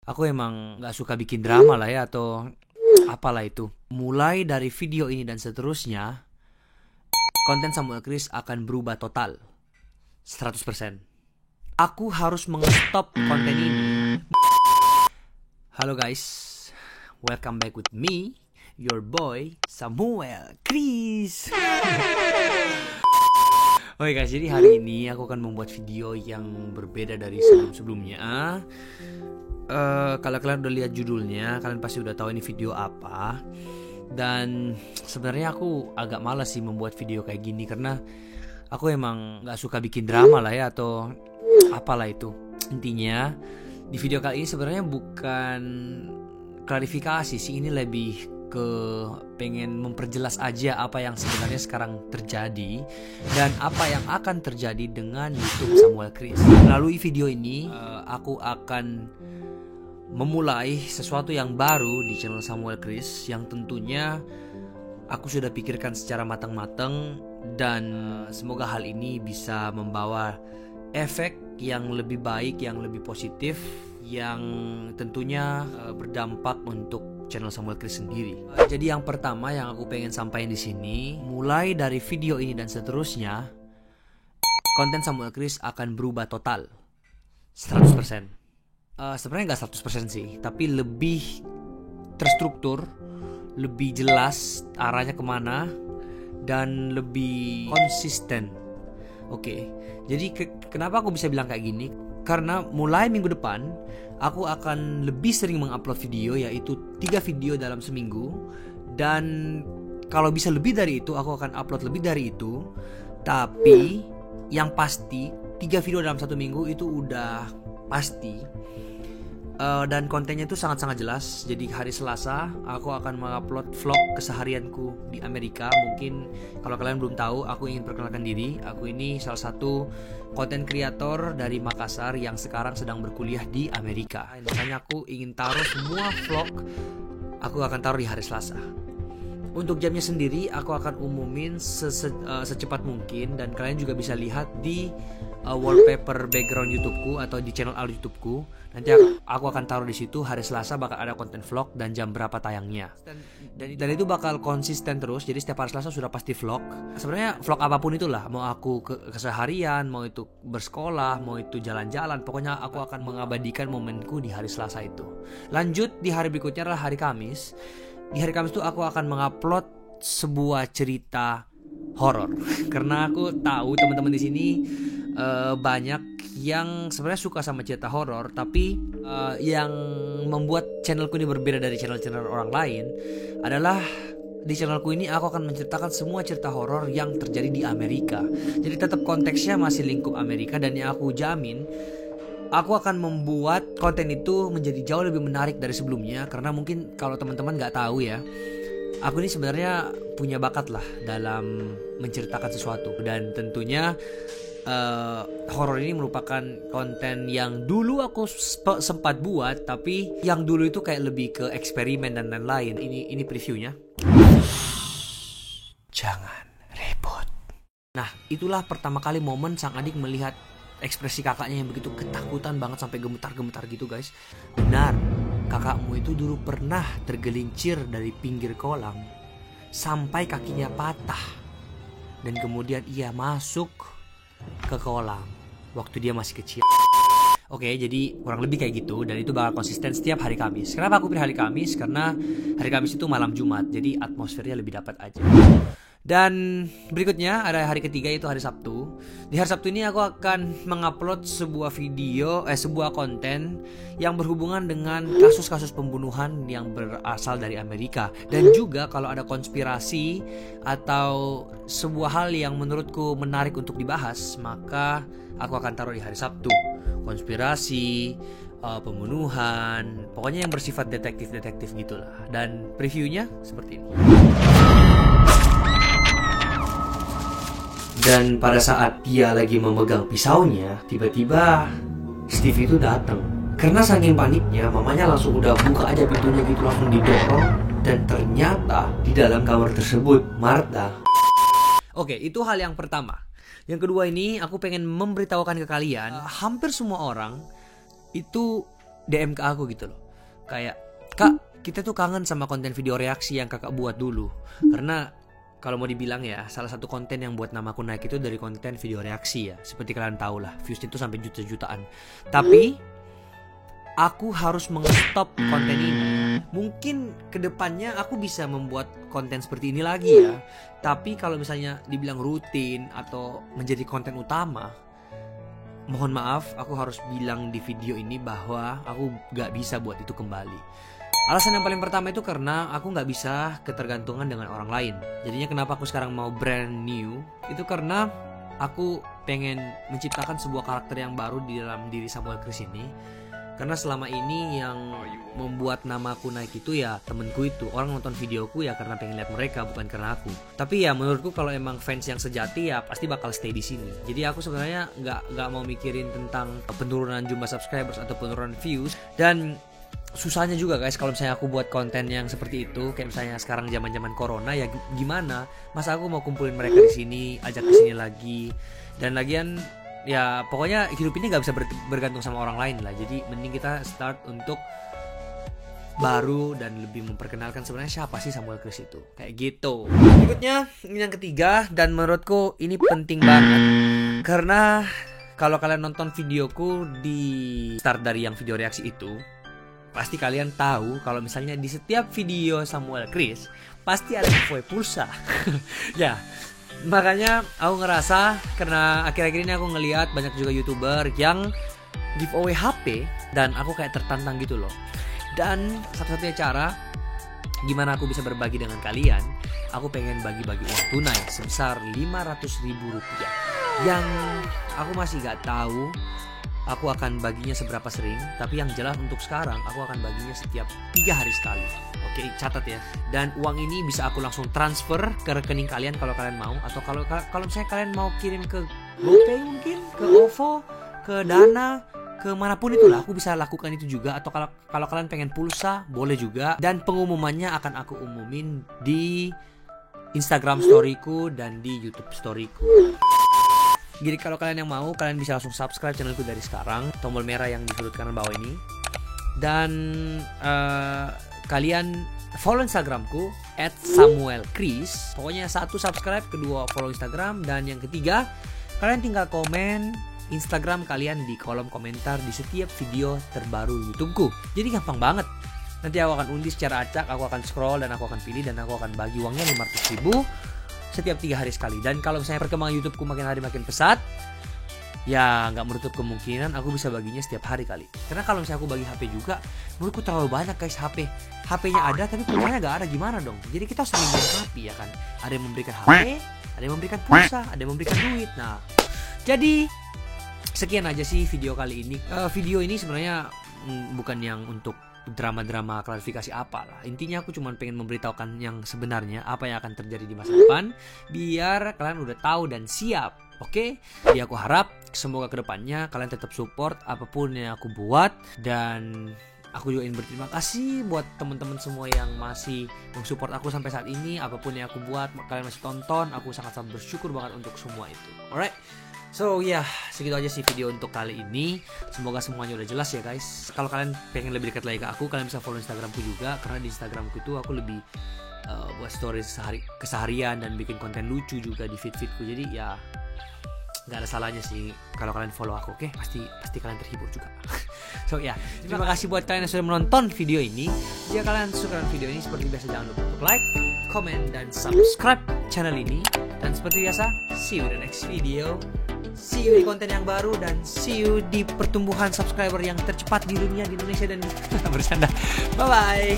Aku emang gak suka bikin drama lah ya, atau apalah itu. Mulai dari video ini dan seterusnya, konten Samuel Chris akan berubah total 100%. Aku harus mengstop konten ini. Halo guys, welcome back with me, your boy Samuel Chris. Oke guys, jadi hari ini aku akan membuat video yang berbeda dari sebelum-sebelumnya. Kalau kalian udah lihat judulnya, kalian pasti udah tahu ini video apa. Dan sebenarnya aku agak malas sih membuat video kayak gini, karena aku emang gak suka bikin drama lah ya, atau apalah itu. Intinya di video kali ini sebenarnya bukan klarifikasi sih, ini lebih ke pengen memperjelas aja apa yang sebenarnya sekarang terjadi dan apa yang akan terjadi dengan YouTube Samuel Chris. Melalui video ini aku akan memulai sesuatu yang baru di channel Samuel Chris, yang tentunya aku sudah pikirkan secara matang-matang, dan semoga hal ini bisa membawa efek yang lebih baik, yang lebih positif, yang tentunya berdampak untuk channel Samuel Chris sendiri. Jadi yang pertama yang aku pengen sampaikan di sini, mulai dari video ini dan seterusnya, konten Samuel Chris akan berubah total 100%. Sebenarnya nggak 100% sih, tapi lebih terstruktur, lebih jelas arahnya kemana, dan lebih konsisten. Oke, jadi kenapa aku bisa bilang kayak gini? Karena mulai minggu depan aku akan lebih sering mengupload video, yaitu 3 video dalam seminggu. Dan kalau bisa lebih dari itu, aku akan upload lebih dari itu. Tapi yang pasti 3 video dalam 1 minggu itu udah pasti. Dan kontennya itu sangat-sangat jelas. Jadi hari Selasa aku akan mengupload vlog keseharianku di Amerika. Mungkin kalau kalian belum tahu, aku ingin perkenalkan diri. Aku ini salah satu konten kreator dari Makassar yang sekarang sedang berkuliah di Amerika. Makanya aku ingin taruh semua vlog, aku akan taruh di hari Selasa. Untuk jamnya sendiri aku akan umumin secepat mungkin, dan kalian juga bisa lihat di wallpaper background YouTubeku atau di channel alt YouTubeku. Nanti aku akan taruh di situ hari Selasa bakal ada konten vlog dan jam berapa tayangnya. Dan itu bakal konsisten terus. Jadi setiap hari Selasa sudah pasti vlog. Sebenarnya vlog apapun itulah, mau aku keseharian, mau itu bersekolah, mau itu jalan-jalan, pokoknya aku akan mengabadikan momenku di hari Selasa itu. Lanjut di hari berikutnya adalah hari Kamis. Di hari Kamis itu aku akan mengupload sebuah cerita horor. Karena aku tahu teman-teman di sini banyak yang sebenarnya suka sama cerita horor, tapi yang membuat channelku ini berbeda dari channel-channel orang lain adalah di channelku ini aku akan menceritakan semua cerita horor yang terjadi di Amerika. Jadi tetap konteksnya masih lingkup Amerika, dan yang aku jamin aku akan membuat konten itu menjadi jauh lebih menarik dari sebelumnya. Karena mungkin kalau teman-teman gak tahu ya, aku ini sebenarnya punya bakat lah dalam menceritakan sesuatu. Dan tentunya horor ini merupakan konten yang dulu aku sempat buat, tapi yang dulu itu kayak lebih ke eksperimen dan lain-lain. Ini previewnya. Jangan ribut. Nah, itulah pertama kali momen sang adik melihat ekspresi kakaknya yang begitu ketakutan banget sampai gemetar-gemetar gitu guys. Benar, kakakmu itu dulu pernah tergelincir dari pinggir kolam sampai kakinya patah, dan kemudian ia masuk ke kolam waktu dia masih kecil. Oke, jadi kurang lebih kayak gitu, dan itu bakal konsisten setiap hari Kamis. Kenapa aku pilih hari Kamis? Karena hari Kamis itu malam Jumat, jadi atmosfernya lebih dapat aja. Dan berikutnya ada hari ketiga, yaitu hari Sabtu. Di hari Sabtu ini aku akan mengupload sebuah video, sebuah konten yang berhubungan dengan kasus-kasus pembunuhan yang berasal dari Amerika. Dan juga kalau ada konspirasi atau sebuah hal yang menurutku menarik untuk dibahas, maka aku akan taruh di hari Sabtu. Konspirasi, pembunuhan, pokoknya yang bersifat detektif-detektif gitulah. Dan previewnya seperti ini. Dan pada saat dia lagi memegang pisaunya, tiba-tiba Steve itu datang. Karena saking paniknya, mamanya langsung udah buka aja pintunya gitu, langsung didorong. Dan ternyata di dalam kamar tersebut Martha. Oke, itu hal yang pertama. Yang kedua ini aku pengen memberitahukan ke kalian, hampir semua orang itu DM ke aku gitu loh. Kayak, "Kak, kita tuh kangen sama konten video reaksi yang kakak buat dulu." Karena kalau mau dibilang ya, salah satu konten yang buat namaku naik itu dari konten video reaksi ya. Seperti kalian tahu lah, views itu sampai juta-jutaan. Tapi aku harus mengstop konten ini. Mungkin kedepannya aku bisa membuat konten seperti ini lagi ya. Tapi kalau misalnya dibilang rutin atau menjadi konten utama, mohon maaf, aku harus bilang di video ini bahwa aku gak bisa buat itu kembali. Alasan yang paling pertama itu karena aku gak bisa ketergantungan dengan orang lain. Jadinya kenapa aku sekarang mau brand new, itu karena aku pengen menciptakan sebuah karakter yang baru di dalam diri Samuel Chris ini. Karena selama ini yang membuat namaku naik itu ya temenku itu. Orang nonton videoku ya karena pengen lihat mereka, bukan karena aku. Tapi ya menurutku kalau emang fans yang sejati ya pasti bakal stay di sini. Jadi aku sebenarnya nggak mau mikirin tentang penurunan jumlah subscribers atau penurunan views. Dan susahnya juga guys kalau misalnya aku buat konten yang seperti itu, kayak misalnya sekarang zaman-zaman corona ya gimana? Masa aku mau kumpulin mereka di sini, ajak ke sini lagi. Dan lagian ya pokoknya hidup ini gak bisa bergantung sama orang lain lah. Jadi mending kita start untuk baru dan lebih memperkenalkan sebenarnya siapa sih Samuel Chris itu. Kayak gitu. Berikutnya ini yang ketiga, dan menurutku ini penting banget. Karena kalau kalian nonton videoku di start dari yang video reaksi itu, pasti kalian tahu kalau misalnya di setiap video Samuel Chris pasti ada giveaway pulsa. Ya, makanya aku ngerasa karena akhir-akhir ini aku ngelihat banyak juga YouTuber yang giveaway HP dan aku kayak tertantang gitu loh. Dan satu-satunya cara gimana aku bisa berbagi dengan kalian, aku pengen bagi-bagi uang tunai sebesar Rp500.000 yang aku masih gak tahu aku akan baginya seberapa sering. Tapi yang jelas untuk sekarang aku akan baginya setiap 3 hari sekali. Oke, catat ya. Dan uang ini bisa aku langsung transfer ke rekening kalian kalau kalian mau. Atau kalau misalnya kalian mau kirim ke GoPay mungkin, ke OVO, ke Dana, ke manapun itulah, aku bisa lakukan itu juga. Atau kalau kalian pengen pulsa, boleh juga. Dan pengumumannya akan aku umumin di Instagram storyku dan di YouTube storyku. Jadi kalau kalian yang mau, kalian bisa langsung subscribe channelku dari sekarang, tombol merah yang di sudut kanan bawah ini. Dan kalian follow Instagramku @SamuelChris. Pokoknya 1 subscribe, 2 follow Instagram, dan yang ketiga kalian tinggal komen Instagram kalian di kolom komentar di setiap video terbaru YouTubeku. Jadi gampang banget. Nanti aku akan undi secara acak, aku akan scroll dan aku akan pilih dan aku akan bagi uangnya Rp500.000 setiap 3 hari sekali. Dan kalau misalnya perkembangan YouTubeku makin hari makin pesat, ya nggak menutup kemungkinan aku bisa baginya setiap hari kali. Karena kalau misalnya aku bagi HP juga, menurutku terlalu banyak guys HP-nya ada tapi pulsanya nggak ada, gimana dong? Jadi kita harus melengkapi ya kan. Ada yang memberikan HP, ada yang memberikan pulsa, ada yang memberikan duit. Nah, jadi sekian aja sih video kali ini. Video ini sebenarnya bukan yang untuk drama-drama klarifikasi apalah. Intinya aku cuma pengen memberitahukan yang sebenarnya, apa yang akan terjadi di masa depan, biar kalian udah tahu dan siap. Oke? Jadi aku harap semoga kedepannya kalian tetap support apapun yang aku buat. Dan aku juga ingin berterima kasih buat teman-teman semua yang masih mensupport aku sampai saat ini. Apapun yang aku buat, kalian masih tonton, aku sangat-sangat bersyukur banget untuk semua itu. Alright? So ya, segitu aja sih video untuk kali ini. Semoga semuanya udah jelas ya guys. Kalau kalian pengen lebih dekat lagi ke aku, kalian bisa follow Instagramku juga. Karena di Instagramku itu aku lebih buat stories keseharian dan bikin konten lucu juga di feed-feedku. Jadi ya nggak ada salahnya sih kalau kalian follow aku, oke? Pasti kalian terhibur juga. So ya, terima kasih buat kalian yang sudah menonton video ini. Jika kalian suka dengan video ini, seperti biasa jangan lupa untuk like, comment, dan subscribe channel ini. Dan seperti biasa, see you in the next video. See you di konten yang baru dan see you di pertumbuhan subscriber yang tercepat di dunia, di Indonesia dan bercanda. Bye bye.